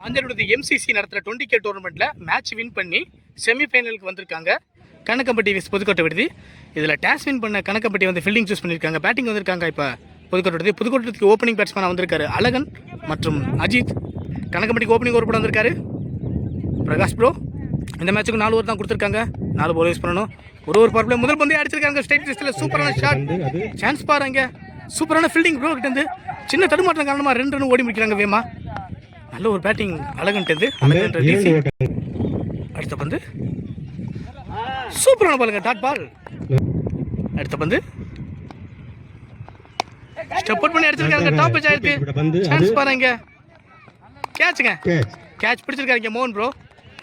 ஆந்திரோட MCC நடத்துகிற 20K டோர்னமெண்ட்டில் match win பண்ணி செமிஃபைனலுக்கு வந்திருக்காங்க கணக்கம்பட்டி புதுக்கோட்டை விடுதி. இதில் டேஸ் வின் பண்ண கணக்கம்பட்டி வந்து ஃபீல்டிங் சூஸ் பண்ணியிருக்காங்க, பேட்டிங் வந்திருக்காங்க. இப்போ புதுக்கோட்டை விடுதி புதுக்கோட்டைக்கு ஓப்பனிங் பேட்ஸ்மேனாக வந்திருக்காரு அழகன் மற்றும் அஜித். கணக்கம்பட்டிக்கு ஓப்பனிங் ஒரு படம் வந்திருக்காரு பிரகாஷ் ப்ரோ. இந்த மேட்சுக்கு 4 ஓவர் தான் கொடுத்துருக்காங்க, 4 பால் யூஸ் பண்ணணும். ஒரு பவர் முதல் பந்தே அடிச்சிருக்காங்க ஸ்ட்ரைட் டிஸ்டில். சூப்பரான ஷாட், சான்ஸ் பாருங்க. சூப்பரான ஃபீல்டிங் ப்ரோ கிட்டேருந்து. சின்ன தடுமாற்றம் காரணமாக 2 ரன் ஓடி முடிக்கிறாங்க வேமா. நல்ல ஒரு பேட்டிங் அழகன்ட்டு. அடுத்த பந்து சூப்பரான பாலுங்க, டாட் பால். அடுத்த பந்து ஸ்டெப் அவுட் பண்ணி அடிச்சிருக்காங்க, டாப் பஞ்ச் ஆயிருக்கு. சான்ஸ் பாருங்க, கேட்சுங்க, கேட்ச் பிடிச்சிருக்காங்க மோகன் ப்ரோ.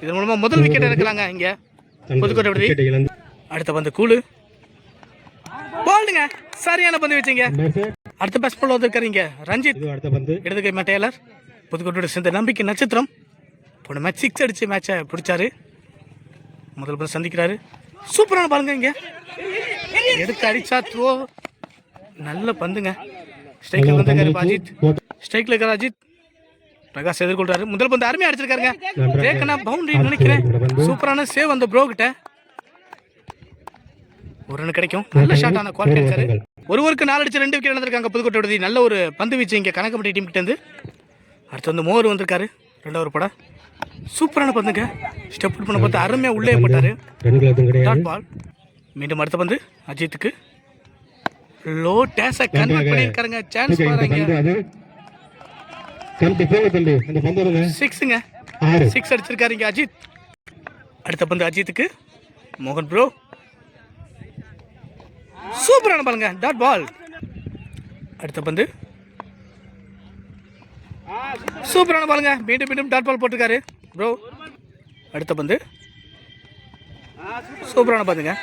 இதன் மூலமா முதல் விக்கெட் எடுக்கலாங்க இங்க புதுக்கோட்டை விடுதி. அடுத்த பந்து கூலு பால்டுங்க, சரியான பந்து வச்சிங்க. அடுத்த பேட்ஸ் பால் வந்திருக்காருங்க ரஞ்சித், இடது கை டெய்லர். புதுக்கோட்டையோட சேர்ந்த நம்பிக்கை நட்சத்திரம். போன மேட்ச் 6 அடிச்சு மேட்சை பிடிச்சாரு. முதல் பந்து சந்திக்கிறாரு, சூப்பரான பாருங்க. இங்க எடுத்து அடிச்சா த்ரோ, நல்ல பந்துங்க. ஸ்ட்ரைக்ல வந்திருக்காரு அஜித், ஸ்ட்ரைக்ல இருக்காரு அஜித். பிரகாஷ் எதிர்கொள்றாரு, முதல் பந்து அருமையா அடிச்சிருக்காருங்க. தேக்கனா பவுண்டரி நினைக்கிறேன். சூப்பரான சேவ் அந்த ப்ரோ கிட்ட. ஒரு ரன் கிடைக்கும், நல்ல ஷாட் ஆன குவாலிட்டி இருக்காரு. ஒருவருக்கு 4 அடிச்சு 2 விக்கெட் நடந்திருக்காங்க புதுக்கோட்டை விடுதி. நல்ல ஒரு பந்து வீச்சு இங்க கணக்கம்பட்டி டீம் கிட்ட இருந்து. அடுத்து வந்து மோர் வந்திருக்காரு, 2வது படம். சூப்பரான பந்துங்க, ஸ்டெப் அவுட் பண்ண பார்த்து அருமையா உள்ளே போட்டாரு, டாட் பால். மீண்டும் அடுத்த பந்து அஜித்துக்கு லோ டேஸை கன்வெர்ட் பண்ணியிருக்காருங்க. சான்ஸ் பாருங்க, 6ங்க, 6 அடிச்சிருக்காருங்க அஜித். அடுத்த பந்து அஜித்துக்கு மோகன் ப்ரோ, சூப்பரான பாலுங்க, டாட் பால். அடுத்த பந்து சூப்பரான பாலுங்க, மீண்டும் டாட் பால் போட்டிருக்காரு ப்ரோ. அடுத்த பந்து சூப்பரான பந்துங்க,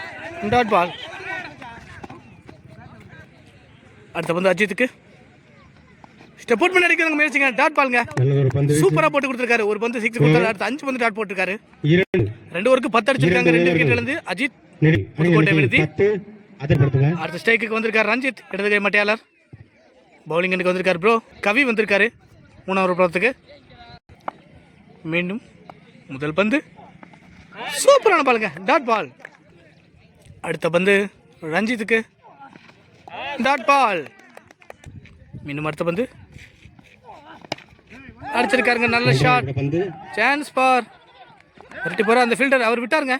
டாட் பால். அடுத்த பந்து அஜித்துக்கு ஸ்டெப் அவுட் பண்ணி அடிக்கிறாங்க முயற்சிங்க, டாட் பாலுங்க. சூப்பரா போட்டு கொடுத்துருக்காரு. ஒரு பந்து 6 கொடுத்தாரு, அடுத்து 5 பந்து டாட் போட்டிருக்காரு. 2 ஓவருக்கு 10 அடிச்சிருக்காங்க, 2 விக்கெட் இழந்து அஜித் புதுக்கோட்டை விடுதி. அடுத்த ஸ்ட்ரைக்கு வந்திருக்காரு ரஞ்சித், இடது கை மட்டையாளர். பவுலிங் வந்திருக்காரு ப்ரோ கவி வந்திருக்காரு 3வது படத்துக்கு. மீண்டும் முதல் பந்து சூப்பரான பாலுங்க, டாட் பால். அடுத்த பந்து ரஞ்சித்துக்கு, டாட் பால். மீண்டும் அடுத்த பந்து அடிச்சிருக்காருங்க, நல்ல ஷாட், சான்ஸ் பார். விரட்டி போற அந்த ஃபீல்டர் அவர் விட்டாருங்க,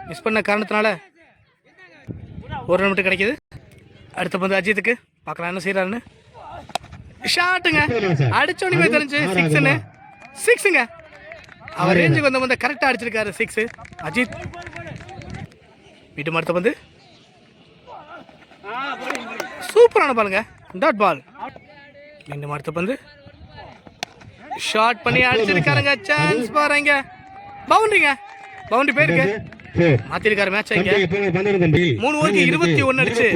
மிஸ் பண்ண காரணத்தினால 1 ரன் மட்டும் கிடைக்குது. அடுத்த பந்து அஜித்துக்கு, பார்க்கலாம் என்ன செய்யறாருன்னு. ஷாட்டுங்க, அடிச்சோடனே தெரிஞ்சு 6ங்க. அவர் ரேஞ்சுக்கு வந்த வந்து கரெக்டாக அடிச்சிருக்காரு 6 அஜித். மீண்டும் அடுத்த பந்து சூப்பரான பாலுங்க, டாட் பால். மீண்டும் அடுத்த பந்து ஷாட் பண்ணி அடிச்சிருக்காருங்க, சான்ஸ் பாருங்க, பவுண்டரிங்க. பவுண்டரி போயிருக்கு, மாத்திருக்காரு மேட்ச். இங்க 3 ஓவருக்கு 21 அடிச்சு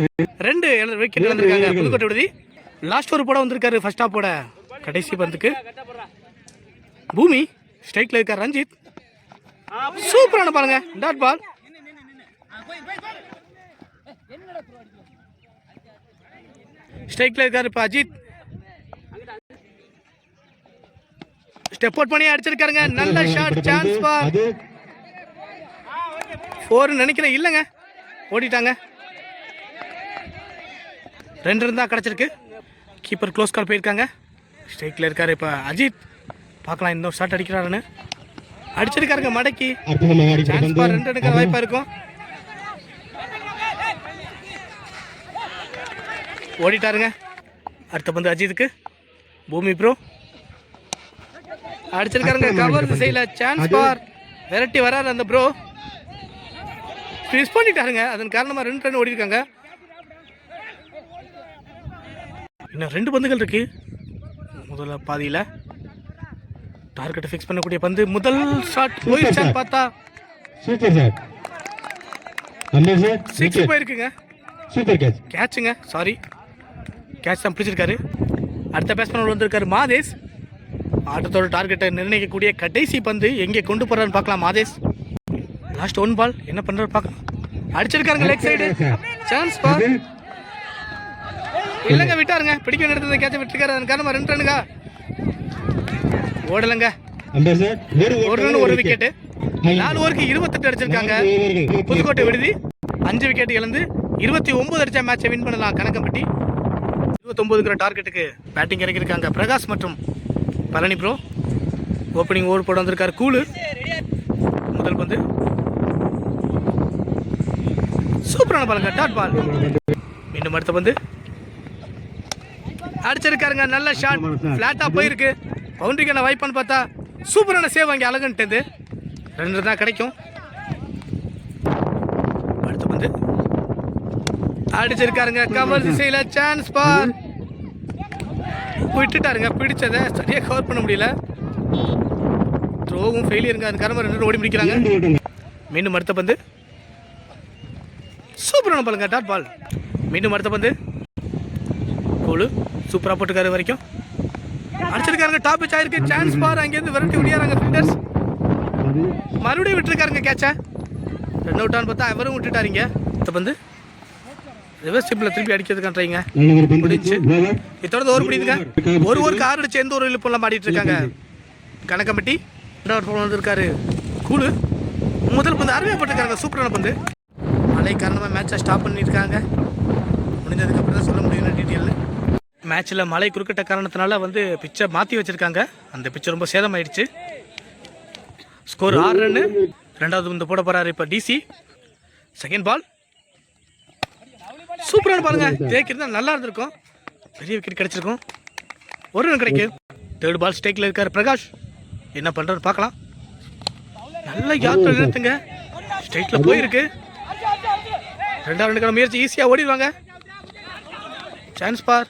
2 விக்கெட் இழந்திருக்காங்க புதுக்கோட்டை விடுதி. லாஸ்ட் ஒரு படம் வந்திருக்காரு ஃபர்ஸ்ட் ஹாஃபோட கடைசி பந்துக்கு. பூமி ஸ்ட்ரைக்ல இருக்கார் ரஞ்சித், சூப்பரான பாருங்க, டாட் பால். ஸ்ட்ரைக்ல இருக்காரு இப்ப அஜித், ஸ்டெப் அவுட் பண்ணி அடிச்சிருக்காருங்க, நல்ல ஷாட், சான்ஸ் பார். 4 நினைக்கிறேன், இல்லைங்க ஓடிட்டாங்க. 2 ரன் தான் கிடச்சிருக்கு. கீப்பர் க்ளோஸ் கால் போயிருக்காங்க. ஸ்ட்ரைக்கில் இருக்காரு இப்போ அஜித், பார்க்கலாம் இன்னொரு ஷாட் அடிக்கிறாருன்னு. அடிச்சிருக்காருங்க மடக்கி, சான்ஸ் பார், 2 ரன்னுக்கு வாய்ப்பாக இருக்கும். ஓடிட்டாருங்க. அடுத்த பந்து அஜித்துக்கு, பூமி ப்ரோ அடிச்சிருக்காருங்க, கவர் திசையில், சான்ஸ் பார். விரட்டி வராரு அந்த ப்ரோ, மிஸ் பண்ணிட்டாருங்க. அதன் காரணமாக 2 ரன் ஓடி இருக்காங்க. இன்னும் 2 பந்துகள் இருக்கு முதல்ல பாதியில். டார்கெட்டை ஃபிக்ஸ் பண்ணக்கூடிய பந்து, முதல் ஷாட் போயிருச்சான்னு பார்த்தா சூப்பர் ஷாட், 6 போயிருக்குங்க. சூப்பர் கேட்சுங்க, சாரி கேட்ச் தான் பிடிச்சிருக்காரு. அடுத்த பேட்ஸ்மேன் வந்திருக்காரு மாதேஷ். ஆட்டத்தோட டார்கெட்டை நிர்ணயிக்கக்கூடிய கடைசி பந்து எங்கே கொண்டு போறாருன்னு பார்க்கலாம். மாதேஷ் லாஸ்ட் 1 பால் என்ன பண்றாரு பார்க்கலாம். அடிச்சிருக்காருங்க லெக் சைடு, சான்ஸ் பார். இல்லைங்க விட்டாருங்க, பிடிக்க எடுத்தது கேட்ச விட்டுருக்காரு. அதன் காரணமாக 2 ரன்னுங்க ஓடலைங்க. ஒரு ரன் ஒரு விக்கெட்டு. 4 ஓவருக்கு 28 அடிச்சிருக்காங்க புதுக்கோட்டை விடுதி. 5 விக்கெட் இழந்து 29 அடிச்ச மேட்சை வின் பண்ணலாம் கணக்கம்பட்டி. 29ங்கிற டார்கெட்டுக்கு பேட்டிங் இறக்கியிருக்காங்க பிரகாஷ் மற்றும் பழனி ப்ரோ. ஓப்பனிங் ஓவர் போட வந்திருக்காரு கூலு. முதல் பந்து சூப்பரான பாலுங்க, டாட் பால். மீண்டும் அடுத்த பந்து அடிச்சிருக்காருங்க, நல்ல ஷாட், ஃபிளாட்டா போயிருக்கு. பவுண்டரிக்கான வாய்ப்பான்னு பார்த்தா சூப்பரான சேவ் அங்கே அழகுன்ட்டு 2 தான் கிடைக்கும். அடுத்த பந்து அடிச்சிருக்காருங்க, கவர் திசையில சான்ஸ் பார். விட்டுட்டாருங்க, பிடிச்சதை சரியாக கவர் பண்ண முடியல. த்ரோவும் ஃபெயிலியருங்க, அது காரணமாக 2 ஓடி முடிக்கிறாங்க. மீண்டும் அடுத்த பந்து சூப்பரான பாலுங்க, டாட் பால். மீண்டும் அடுத்த பந்து கோலு சூப்பராக போட்டுக்காரு வரைக்கும் அடிச்சிருக்காருங்க, டாப் பிச் ஆயிருக்கு, சான்ஸ் பார். அங்கேருந்து விரட்டி விடியாராங்க ஃபீல்டர்ஸ். மறுபடியும் விட்டுருக்காருங்க கேட்சை. 2 அவுட்டான்னு பார்த்தா அவரும் விட்டுட்டாருங்க. அடுத்த பந்து ரிவர்ஸ் ஸ்டெப்பில் திருப்பி அடிக்கிறதுக்கான ட்ரைங்க முடிஞ்சு. தொடர்ந்து ஓவர் முடியுதுங்க. ஒரு ஓவருக்கு 6 அடிச்சு எந்த ஒரு இழுப்பெல்லாம் ஆடிட்டு இருக்காங்க கணக்கம்பட்டி. 2 வந்திருக்காரு கூலு. முதல் பந்து அருமையாக போட்டிருக்காங்க, சூப்பரான பந்து. மழை காரணமாக மேட்சை ஸ்டாப் பண்ணியிருக்காங்க. முடிஞ்சதுக்கப்புறம் தான் சொல்ல முடியும் டீட்டெயில். மேட்ச்சில் மழை குறுக்கிட்ட காரணத்தினால வந்து பிச்சை மாற்றி வச்சுருக்காங்க. அந்த பிச்சை ரொம்ப சேதமாயிடுச்சு. Score 6 run. 2வது பந்து போட போகிறாரு இப்போ டிசி. செகண்ட் பால் சூப்பரான பாருங்க, தேக்கிருந்தா நல்லா இருந்திருக்கும், பெரிய விக்கெட் கிடைச்சிருக்கும். 1 ரன் கிடைக்கும். 3rd பால் ஸ்டேக்கில் இருக்கார் பிரகாஷ். என்ன பண்ணுறாரு பார்க்கலாம். நல்ல யாத்திரை நிறுத்துங்க, ஸ்ட்ரைட்டில் போயிருக்கு. 2வது ரன்னுக்கான முயற்சி, ஈஸியாக ஓடிடுவாங்க. Chance for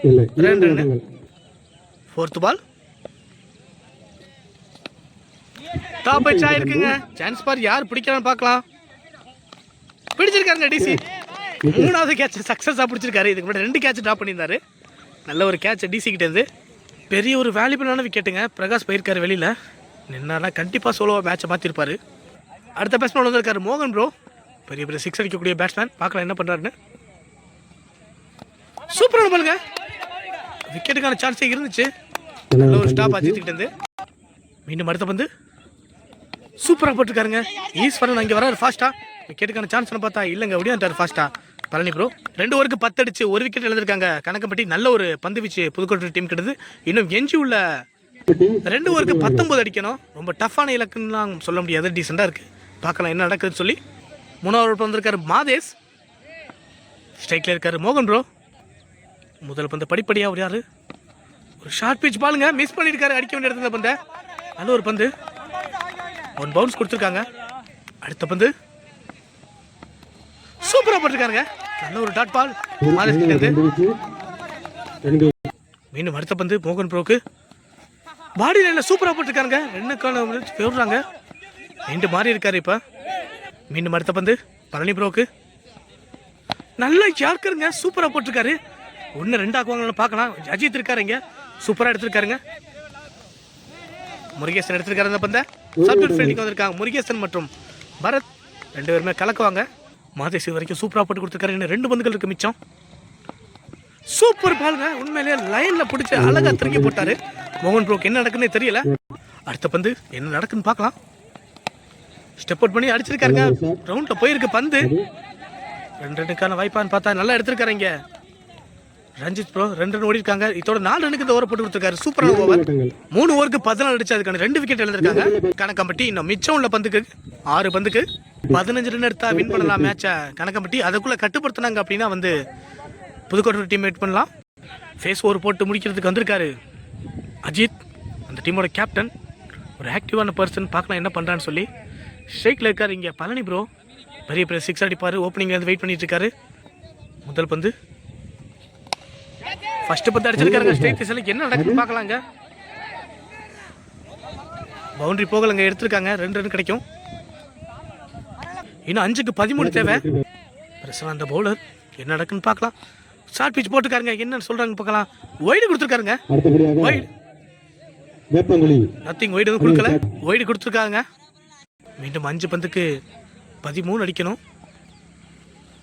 2 run. 4th ball top pitch ஆயிருக்குங்க. சான்ஸ் பார் யார் பிடிக்கிறான்னு பார்க்கலாம். பிடிச்சிருக்காருங்க டிசி. 3வது கேட்ச் சக்ஸஸாக பிடிச்சிருக்காரு. இதுக்கு முன்னாடி 2 கேட்ச் ட்ராப் பண்ணியிருந்தாரு. நல்ல ஒரு கேட்ச் டிசி கிட்டேருந்து. பெரிய ஒரு வேல்யூபிளான விக்கெட்டுங்க. பிரகாஷ் போயிருக்காரு வெளியில். நின்னார்னா கண்டிப்பாக சோலோவாக மேட்சை மாற்றிருப்பார். அடுத்த பேட்ஸ்மேன் வந்திருக்காரு மோகன் ப்ரோ. பெரிய பெரிய 6 அடிக்கக்கூடிய பேட்ஸ்மேன். பார்க்கலாம் என்ன பண்ணுறாருன்னு. சூப்பரான பாருங்க, விக்கெட்டுக்கான சான்ஸே இருந்துச்சு. நல்ல ஒரு ஸ்டாப் அஜித்துக்கிட்டேருந்து. மீண்டும் அடுத்த பந்து சூப்பராக போட்டிருக்காருங்க. ஈஸ்வரன் அங்கே வராரு ஃபாஸ்ட்டாக. விக்கெட்டுக்கான சான்ஸ்னு பார்த்தா இல்லைங்க, ஒடியாண்டார் ஃபாஸ்ட்டாக பழனி ப்ரோ. 2 ஓவருக்கு 10 அடிச்சு 1 விக்கெட் எழுதிருக்காங்க கணக்கம்பட்டி. நல்ல ஒரு பந்து வீச்சு புதுக்கோட்டை டீம் கிட்டது. இன்னும் எஞ்சி உள்ள 2 ஓவருக்கு 19 அடிக்கணும். ரொம்ப டஃப்பான இலக்குலாம் சொல்ல முடியாது, டீசெண்டாக இருக்குது. பார்க்கலாம் என்ன நடக்குதுன்னு சொல்லி. 3வது ஓவர் வந்திருக்காரு மாதேஷ். ஸ்ட்ரைக்கில் இருக்காரு மோகன் ப்ரோ. முதல் பந்து படிப்படியாக ஒரு யாரு ஒரு ஷார்ட் பிச் பாலுங்க, மிஸ் பண்ணியிருக்காரு. அடிக்க வேண்டிய இடத்துல பந்த நல்ல ஒரு பந்து. 1 பவுன்ஸ் கொடுத்துருக்காங்க. அடுத்த பந்து சூப்பராக போட்டிருக்காருங்க, நல்ல ஒரு டாட் பால் மாதேஷ் கிட்டேருந்து. மீண்டும் அடுத்த பந்து மோகன் ப்ரோக்கு. பாடி லைனில் சூப்பராக போட்டிருக்காருங்க. 2க்கான போடுறாங்க. மீண்டும் மாறி இருக்காரு இப்போ. மீண்டும் அடுத்த பந்து பழனி ப்ரோக்கு. நல்லா யாருக்குங்க, சூப்பராக போட்டிருக்காரு. 1 2 ஆக்குவாங்கன்னு பார்க்கலாம். அஜித் இருக்காரு இங்கே, சூப்பராக எடுத்திருக்காருங்க. முருகேசன் எடுத்திருக்காரு அந்த பந்தை. சப்ஜெக்ட் ஃபீல்டிங் வந்திருக்காங்க முருகேசன் மற்றும் பரத். 2 பேருமே கலக்குவாங்க. மாதேஷ் வரைக்கும் சூப்பராக போட்டு கொடுத்துருக்காரு. இன்னும் 2 பந்துகள் இருக்கு மிச்சம். சூப்பர் பாலுங்க, உண்மையிலேயே லைனில் பிடிச்சி அழகாக திருக்கி போட்டார் மோகன் ப்ரோக்கு. என்ன நடக்குன்னே தெரியல. அடுத்த பந்து என்ன நடக்குன்னு பார்க்கலாம். ஸ்டெப் அவுட் பண்ணி அடிச்சிருக்காருங்க. ரவுண்டில் போயிருக்கு பந்து. 2 ரன்னுக்கான வாய்ப்பான்னு பார்த்தா நல்லா எடுத்திருக்காரு இங்கே ரஞ்சித் ப்ரோ. 2 ரன் ஓடி இருக்காங்க. இதோட 4 ரன்னுக்கு இந்த ஓவர் போட்டு கொடுத்துருக்காரு. சூப்பரான ஓவர். 3 ஓவருக்கு 14 அடிச்சு அதுக்கான 2 விக்கெட் எழுந்திருக்காங்க கணக்கம்பட்டி. இன்னும் மிச்சம் உள்ள பந்துக்கு 6 பந்துக்கு 15 ரன் எடுத்தா வின் பண்ணலாம் மேட்சை கணக்கம்பட்டி. அதுக்குள்ளே கட்டுப்படுத்தினாங்க அப்படின்னா வந்து புதுக்கோட்டை டீம் வெயிட் பண்ணலாம். ஃபேஸ் ஓவர் போட்டு முடிக்கிறதுக்கு வந்திருக்காரு அஜித், அந்த டீமோட கேப்டன். ஒரு ஆக்டிவான பர்சன். பார்க்கலாம் என்ன பண்ணுறான்னு சொல்லி. ஸ்ட்ரைக்கில் இருக்கார் இங்கே பழனி ப்ரோ. பெரிய பெரிய 6 அடிப்பார். ஓப்பனிங்லேருந்து வெயிட் பண்ணிட்டு இருக்காரு. முதல் பந்து ஃபர்ஸ்ட் பந்து அடிச்சிருக்காருங்க. ஸ்ட்ரைட் திசையில் என்ன நடக்குன்னு பார்க்கலாங்க. பவுண்டரி போகலங்க, எடுத்திருக்காங்க. 2 ரன் கிடைக்கும். இன்னும் 5க்கு 13 தேவை. பிரசனா அந்த பவுலர் என்ன நடக்குன்னு பார்க்கலாம். ஷார்ட் பிச் போட்டுருக்காருங்க. என்னன்னு சொல்றாங்க பார்க்கலாம். ஒய்டு கொடுத்துருக்காருங்க. Wide nothing. ஒய்டு எதுவும் கொடுக்கல, ஒய்டு கொடுத்துருக்காங்க. மீண்டும் 5 பந்துக்கு 13 அடிக்கணும்.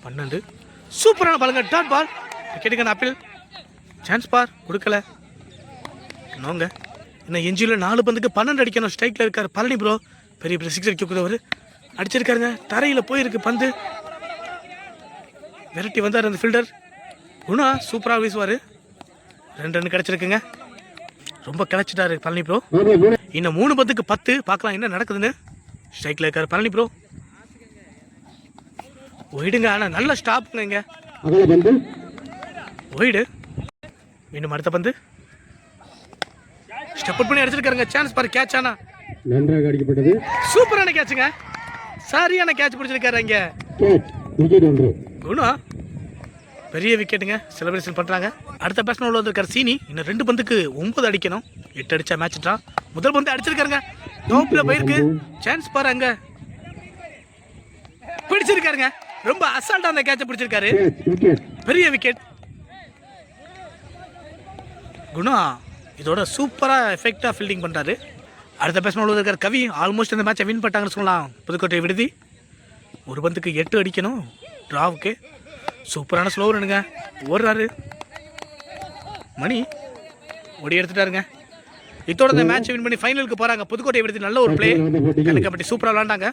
12. சூப்பரான பாலுங்க, டாட் பால். விக்கெட்டுக்கான அப்பீல். சான்ஸ் பார் கொடுக்கல. நோங்க இன்னும் எஞ்சியில் 4 பந்துக்கு 12 அடிக்கணும். ஸ்ட்ரைக்கில் இருக்கார் பழனி ப்ரோ. பெரிய பெரிய சிக்ஸ் அடிக்கிறவர் அடிச்சிருக்காருங்க. தரையில் போயிருக்கு பந்து. விரட்டி வந்தார் அந்த ஃபீல்டர். குணா சூப்பராக வீசுவார். 2 ரன் கிடச்சிருக்குங்க. ரொம்ப கிளச்சிட்டாரு பழனி ப்ரோ. இன்னும் 3 பந்துக்கு 10. பார்க்கலாம் என்ன நடக்குதுன்னு. ஸ்ட்ரைக்கில் இருக்கார் பழனி ப்ரோ. ஒயிடுங்க. ஆனால் நல்ல ஸ்டாப்புங்க இங்கே. ஒயிடு. மீண்டும் அடுத்த பந்து ஸ்டெப் அவுட் பண்ணி அடிச்சிருக்காருங்க. சான்ஸ் பாரு. கேட்ச் ஆனா நன்றாக அடிக்கப்பட்டது. சூப்பரான கேட்சுங்க. சரியான கேட்ச் பிடிச்சிருக்காரு இங்க. குணா பெரிய விக்கெட்டுங்க. செலிப்ரேஷன் பண்றாங்க. அடுத்த பேட்ஸ்மேன் உள்ள வந்திருக்காரு சீனி. இன்னும் 2 பந்துக்கு 9 அடிக்கணும். 8 அடிச்சா மேட்ச் ட்ரா. முதல் பந்து அடிச்சிருக்காருங்க. நோப்பில் போயிருக்கு. சான்ஸ் பாரு அங்க. பிடிச்சிருக்காருங்க. ரொம்ப அசால்ட்டா அந்த கேட்சை பிடிச்சிருக்காரு. பெரிய விக்கெட். குணா இதோட சூப்பராக எஃபெக்டாக ஃபீல்டிங் பண்ணுறாரு. அடுத்த பேட்ஸ்மேன் உள்ள இருக்கார் கவி. ஆல்மோஸ்ட் இந்த மேட்சை வின் பண்ணிட்டாங்கன்னு சொல்லலாம். புதுக்கோட்டை விடுதி. ஒரு பந்துக்கு 8 அடிக்கணும் ட்ராவுக்கு. சூப்பரான ஸ்லோ ரனுங்க. ஓடுறாரு மணி. ஓடி எடுத்துட்டாருங்க. இதோட இந்த மேட்ச் வின் பண்ணி ஃபைனலுக்கு போகிறாங்க. புதுக்கோட்டை விடுதி நல்ல ஒரு பிளே. கணக்கப்பட்டி சூப்பராக விளாண்டாங்க.